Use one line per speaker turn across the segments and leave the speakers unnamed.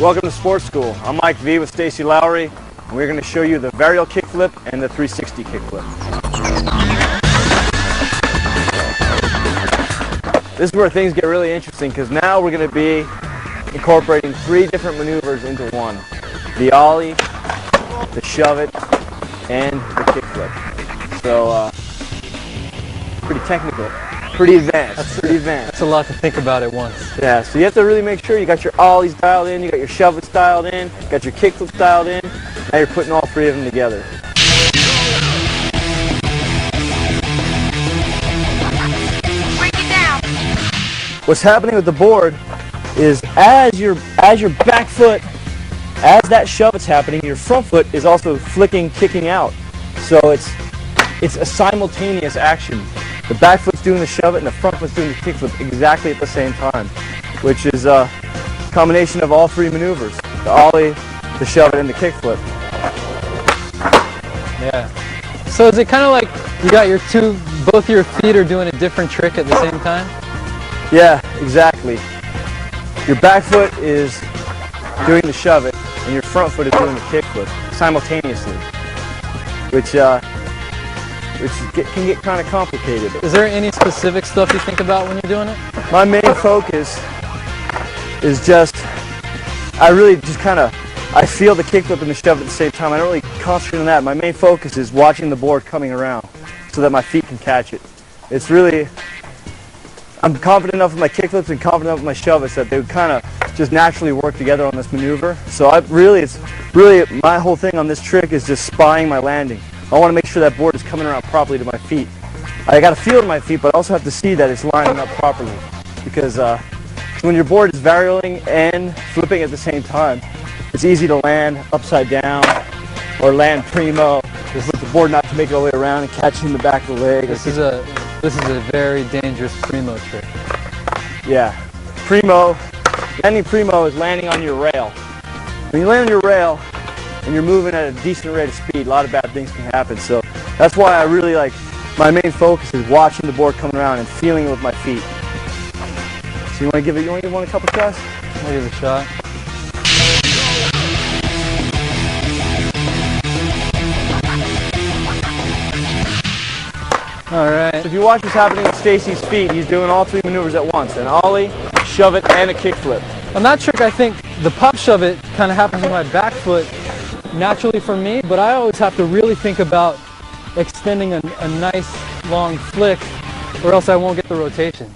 Welcome to Sports School. I'm Mike V with Stacy Lowry, and we're going to show you the Varial kickflip and the 360 kickflip. This is where things get really interesting because now we're going to be incorporating 3 different maneuvers into one. The ollie, the shove it, and the kickflip. So, pretty technical. Pretty advanced.
That's a lot to think about at once.
Yeah, so you have to really make sure you got your ollies dialed in, you got your shove it dialed in, you got your kickflips dialed in. Now you're putting all 3 of them together.
Break it down.
What's happening with the board is as your back foot, as that shove it's happening, your front foot is also flicking, kicking out. So it's a simultaneous action. The back foot's doing the shove it and the front foot's doing the kickflip exactly at the same time, which is a combination of all 3 maneuvers: the ollie, the shove it, and the kickflip.
Yeah. So is it kind of like you got both your feet are doing a different trick at the same time?
Yeah, exactly. Your back foot is doing the shove it and your front foot is doing the kickflip simultaneously, which can get kind of complicated.
Is there any specific stuff you think about when you're doing it?
My main focus is I feel the kickflip and the shove at the same time. I don't really concentrate on that. My main focus is watching the board coming around so that my feet can catch it. I'm confident enough with my kickflips and confident enough with my shove it that they would kind of just naturally work together on this maneuver. So my whole thing on this trick is just spying my landing. I want to make sure that board is coming around properly to my feet. I got to feel it in my feet, but I also have to see that it's lining up properly. Because when your board is varialing and flipping at the same time, it's easy to land upside down or land primo with the board not to make it all the way around and catching the back of the leg.
This is a very dangerous primo trick.
Yeah, landing primo is landing on your rail. When you land on your rail, and you're moving at a decent rate of speed, a lot of bad things can happen. So that's why I really my main focus is watching the board coming around and feeling it with my feet. So you want to give one a couple tries?
I'll give it a shot. All right.
So if you watch what's happening with Stacy's feet, he's doing all 3 maneuvers at once: an ollie, shove it, and a kickflip.
On that trick, I think the pop shove it kind of happens with my back foot naturally for me, but I always have to really think about extending a nice long flick or else I won't get the rotation.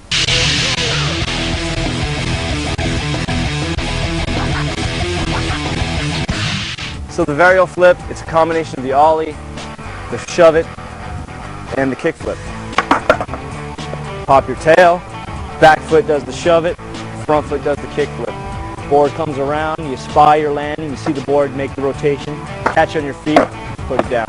So the varial flip, it's a combination of the ollie, the shove it, and the kickflip. Pop your tail, back foot does the shove it, front foot does the kickflip. Board comes around, you spy your landing, you see the board make the rotation, catch on your feet, put it down.